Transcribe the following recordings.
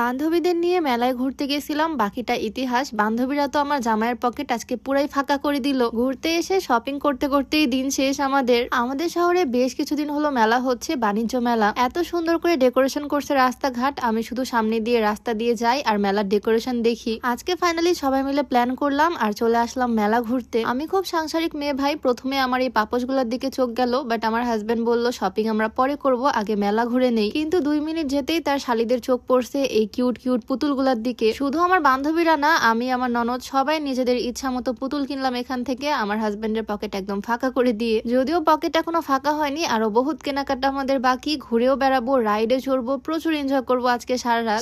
বান্ধবীদের নিয়ে মেলায় ঘুরতে গেছিলাম, বাকিটা ইতিহাস। বান্ধবীরা তো আমার জামাইয়ের পকেট আজকে পুরাই ফাঁকা করে দিল। ঘুরতে এসে শপিং করতে করতেই দিন শেষ আমাদের শহরে বেশ কিছুদিন হলো মেলা হচ্ছে, বাণিজ্য মেলা। এত সুন্দর করে ডেকোরেশন করছে রাস্তাঘাট, আমি শুধু সামনে দিয়ে রাস্তা দিয়ে যাই আর মেলার ডেকোরেশন দেখি। আজকে ফাইনালি সবাই মিলে প্ল্যান করলাম আর চলে আসলাম মেলা ঘুরতে। আমি খুব সাংসারিক মেয়ে ভাই, প্রথমে আমার এই পাপোশগুলোর দিকে চোখ গেল, বাট আমার হাজবেন্ড বলল শপিং আমরা পরে করব, আগে মেলা ঘুরে নেই। কিন্তু 2 মিনিট যেতেই তার শালিদের চোখ পড়ছে এই কিউট কিউট পুতুলগুলার দিকে। শুধু আমার বান্ধবীরা না, আমি আমার ননদ সবাই নিজেদের ইচ্ছা মতো পুতুল কিনলাম এখান থেকে, আমার হাজবেন্ডের পকেট একদম ফাঁকা করে দিয়ে। যদিও পকেট এখনো ফাঁকা হয়নি, আরো বহুত কেনাকাটা আমাদের বাকি। ঘুরেও বেড়াবো, রাইডে চড়বো, প্রচুর এনজয় করবো আজকে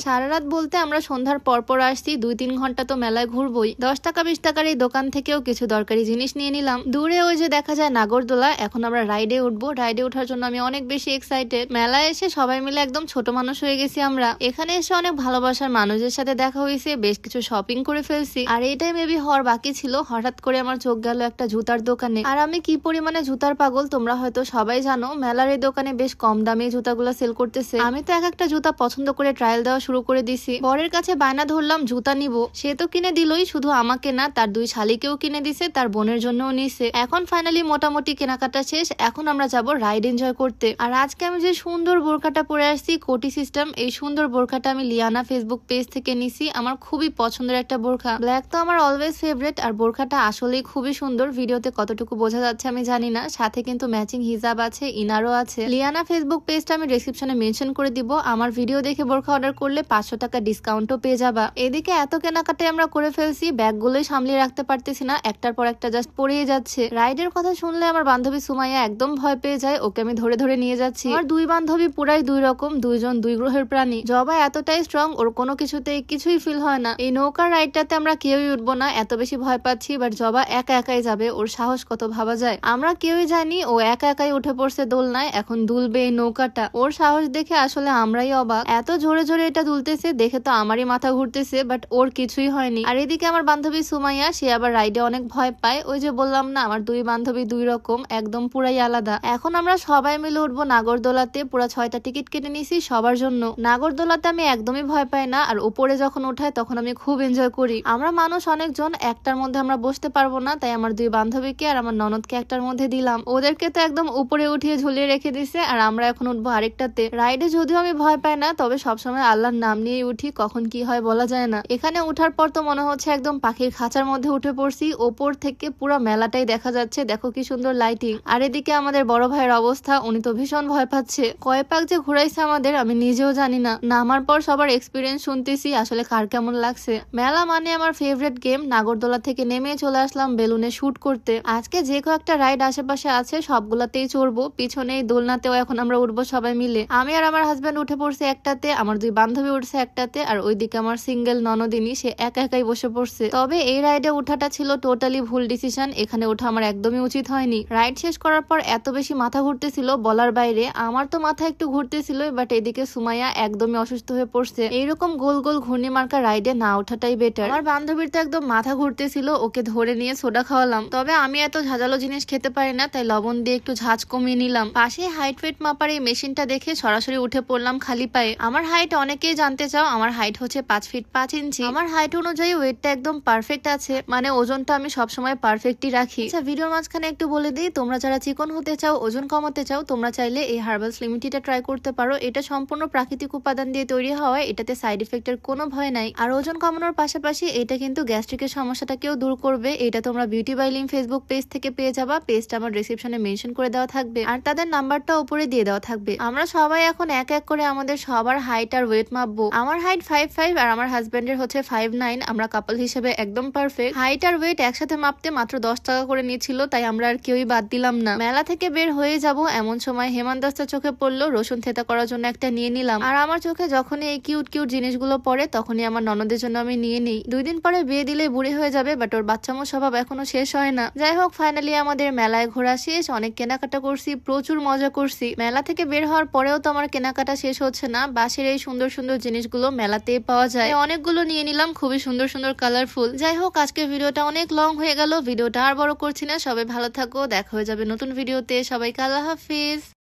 সারা রাত বলতে আমরা সন্ধ্যার পর আসছি, 2-3 ঘন্টা তো মেলায় ঘুরবোই। 10 টাকা 20 টাকার এই দোকান থেকেও কিছু দরকারি জিনিস নিয়ে নিলাম। দূরে ওই যে দেখা যায় নাগরদোলা, এখন আমরা রাইডে উঠবো। রাইডে ওঠার জন্য আমি অনেক বেশি এক্সাইটেড। মেলায় এসে সবাই মিলে একদম ছোট মানুষ হয়ে গেছি আমরা। এখানে এসে অনেক ভালোবাসার মানুষের সাথে দেখা হয়েছে, বেশ কিছু শপিং করে ফেলছি। আর এইটাই মেবি হওয়ার বাকি ছিল। হঠাৎ করে আমার চোখ গেল একটা জুতার দোকানে, আর আমি কি পরিমাণে জুতার পাগল তোমরা হয়তো সবাই জানো। মেলার এই দোকানে বেশ কম দামে জুতাগুলো সেল করতেছে। আমি তো একটা জুতা পছন্দ করে ট্রায়াল দেওয়া শুরু করে দিছি। বরের কাছে বায়না ধরলাম জুতা নিব, সে তো কিনে দিলই, শুধু আমাকে না তার 2 শালিকেও কিনে দিছে, তার বোনের জন্যও নিছে। এখন ফাইনালি মোটামুটি কেনাকাটা শেষ, এখন আমরা যাব রাইড এনজয় করতে। আর আজকে আমি যে সুন্দর বোরখাটা পরে আসছি কোটি সিস্টেম, এই সুন্দর বোরখাটা আমি লিয়ানা ফেসবুক পেজ থেকে নিছি। আমার খুবই পছন্দের একটা বোরখা, ব্ল্যাক তো আমার অলওয়েজ ফেভারিট। আর বোরখাটা আসলেই খুবই সুন্দর, ভিডিওতে কতটুকু বোঝা যাচ্ছে আমি জানি না। সাথে কিন্তু ম্যাচিং হিজাব আছে, ইনারও আছে। লিয়ানা ফেসবুক পেজটা আমি ডেসক্রিপশনে মেনশন করে দিব। আমার ভিডিও দেখে বোরখা অর্ডার করলে 500 টাকা ডিসকাউন্টও পেয়ে যাবা। এদিকে এত কেনাকাটাই আমরা করে ফেলছি, ব্যাগগুলোই সামলিয়ে রাখতে পারতেছি না, একটার পর একটা জাস্ট পড়েই যাচ্ছে। রাইডের কথা শুনলে আমার বান্ধবী সুমাইয়া একদম ভয় পেয়ে যায়, ওকে আমি ধরে ধরে নিয়ে যাচ্ছি। আমার 2 বান্ধবী পুরাই 2 রকম, 2 জন 2 গ্রহের প্রাণী। জবা এতটাই স্ট্রং, ওর কোনো কিছুতেই কিছুই ফিল হয় না। এই নৌকার রাইডটাতে আমরা কেউই উঠবো না, এত বেশি ভয় পাচ্ছি। বাট জবা একা একাই যাবে, ওর সাহস কত ভাবা যায়। আমরা কেউই জানি, ও একা একাই উঠে পড়ছে দোলনায়, এখন দুলবে এই নৌকাটা। ওর সাহস দেখে আসলে আমরাই অবাক, এত জোরে জোরে এটা দুলতেছে, দেখে তো আমারই মাথা ঘুরতেছে, বাট ওর কিছুই হয়নি। আর এদিকে আমার বান্ধবী সুমাইয়া, সে আবার রাইডে অনেক ভয় পায়। ওই যে বললাম না, আমার 2 বান্ধবী 2 রকম, একদম পুরাই আলাদা। এখন আমরা সবাই মিলে উঠবো নাগরদোলাতে, পুরা 6টা টিকিট কেটে নিছি সবার জন্য। নাগরদোলাতে আমি একদমই ভয় পাই না, আর উপরে যখন উঠায় তখন আমি খুব এনজয় করি। আমরা মানুষ অনেকজন, একটার মধ্যে আমরা বসতে পারবো না, তাই আমার 2 বান্ধবীকে আর আমার ননদকে একটার মধ্যে দিলাম। ওদেরকে তো একদম উপরে উঠিয়ে ঝুলিয়ে রেখে দিছে, আর আমরা এখন উঠবো আরেকটাতে। রাইডে যদিও আমি ভয় পাই না, তবে সবসময় আল্লাহর নাম নিয়ে উঠি, কখন কি হয় বলা যায় না। এখানে উঠার পর তো মনে হচ্ছে একদম পাখির খাঁচার মধ্যে উঠে পড়ছি। ওপর থেকে পুরো মেলাটাই দেখা যাচ্ছে, দেখো কি সুন্দর লাইটিং। আর এদিকে আমাদের বড় ভাইয়ের অবস্থা, উনি তো ভীষণ ভয় পাচ্ছে। কয় পাক যে ঘুরাইছে আমাদের আমি নিজেও জানি না। নামার পর সবার এক্সপিরিয়েন্স শুনতেছি, আসলে কার কেমন লাগছে। মেলা মানে আমার ফেভারিট গেম। নাগরদোলা থেকে নেমে চলে আসলাম বেলুনে শুট করতে। আজকে যে কয়েকটা রাইড আশেপাশে আছে সবগুলাতেই চড়বো, পিছনেই দোলনাতেও এখন আমরা উঠবো সবাই মিলে। আমি আর আমার হাজবেন্ড উঠে পড়ছে একটাতে, আমার 2 বান্ধবী উঠছে একটাতে, আর ওইদিকে আমার সিঙ্গেল ননদিনী, সে একা একাই বসে পড়ছে। তবে এই রাইডে উঠাটা ছিল টোটালি ভুল ডিসিশন, এখানে ওঠা আমার একদমই উচিত হয়নি। রাইড শেষ করার পর এত বেশি মাথা ঘুরতেছিল বলার বাইরে। আমার তো মাথা একটু ঘুরতেছিল, বাট এদিকে সুমাইয়া একদমই অসুস্থ হয়ে পড়ছে। এইরকম গোল গোল ঘূর্ণি মার্কা রাইডে না ওঠাটাই বেটার। আমার বান্ধবীর তো একদম মাথা ঘুরতেছিল, ওকে ধরে নিয়ে সোডা খাওয়ালাম। তবে আমি এত ঝাঁঝালো জিনিস খেতে পারি না, তাই লবণ দিয়ে একটু ঝাঁজ কমিয়ে নিলাম। পাশে হাইট ওয়েট মাপার এই মেশিনটা দেখে সরাসরি উঠে পড়লাম খালি পায়ে। আমার হাইট অনেকেই জানতে চাও, আমার হাইট হচ্ছে 5 ফিট 5 ইঞ্চি। আমার হাইট অনুযায়ী ওয়েটটা একদম পারফেক্ট আছে, মানে ওজনটা আমি সবসময় পারফেক্টই রাখি। আচ্ছা, ভিডিওর মাঝখানে একটু বলে দিই, তোমরা যারা চিকন হতে চাও, ওজন কমাতে চাও, তোমরা চাইলে এই হার্বাল স্লিম টিটা ট্রাই করতে পারো। এটা সম্পূর্ণ প্রাকৃতিক উপাদান দিয়ে তৈরি হওয়ায় এটাতে সাইড ইফেক্টের কোনো ভয় নাই। আর ওজন কমানোর পাশাপাশি এটা কিন্তু গ্যাস্ট্রিকের সমস্যাটাকেও দূর করবে। এটা তোমরা beauty by Lim Facebook page থেকে পেয়ে যাবা, পেজটা আমার ডেসক্রিপশনে মেনশন করে দেওয়া থাকবে, আর তাদের নাম্বারটা উপরে দিয়ে দেওয়া থাকবে। আমরা সবাই এখন এক এক করে আমাদের সবার হাইট আর ওয়েট মাপবো। আমার হাইট 5'5" আর আমার হাজবেন্ডের হচ্ছে 5'9", আমরা কাপল হিসেবে একদম পারফেক্ট। হাইট আর ওয়েট একসাথে মাপতে মাত্র 10 টাকা করে নিয়েছিল, তাই আমরা আর কেউই বাদ দিলাম না। মেলা থেকে বের হয়ে যাব এমন সময় হেমান্দাস্তা চোখে পড়লো, রসুন থেতা করার জন্য একটা নিয়ে নিলাম। আর আমার চোখে যখনই এই কিউট কিউট জিনিসগুলো পড়ে, তখনই আমার ননদের জন্য আমি নিয়ে নিই। 2 দিন পরে বিয়ে দিলে বুড়ি হয়ে যাবে, বাট ওর বাচ্চামো স্বভাব এখনো শেষ হয় না। যাই হোক, ফাইনালি আমাদের মেলায় ঘোরা শেষ, অনেক কেনাকাটা করছি, প্রচুর মজা করছি। মেলা থেকে বের হওয়ার পরেও তো আমার কেনাকাটা শেষ হচ্ছে না। বাসের এই সুন্দর সুন্দর জিনিসগুলো মেলাতেই পাওয়া যায়, অনেকগুলো নিয়ে নিলাম, খুবই সুন্দর সুন্দর কালারফুল। যাই হোক, আজকের ভিডিওটা অনেক লং হয়ে গেল, ভিডিওটা আর বড় করছি না। সবাই ভালো থাকো, দেখা হয়ে যাবে নতুন ভিডিওতে। সবাইকে আল্লাহ হাফিজ।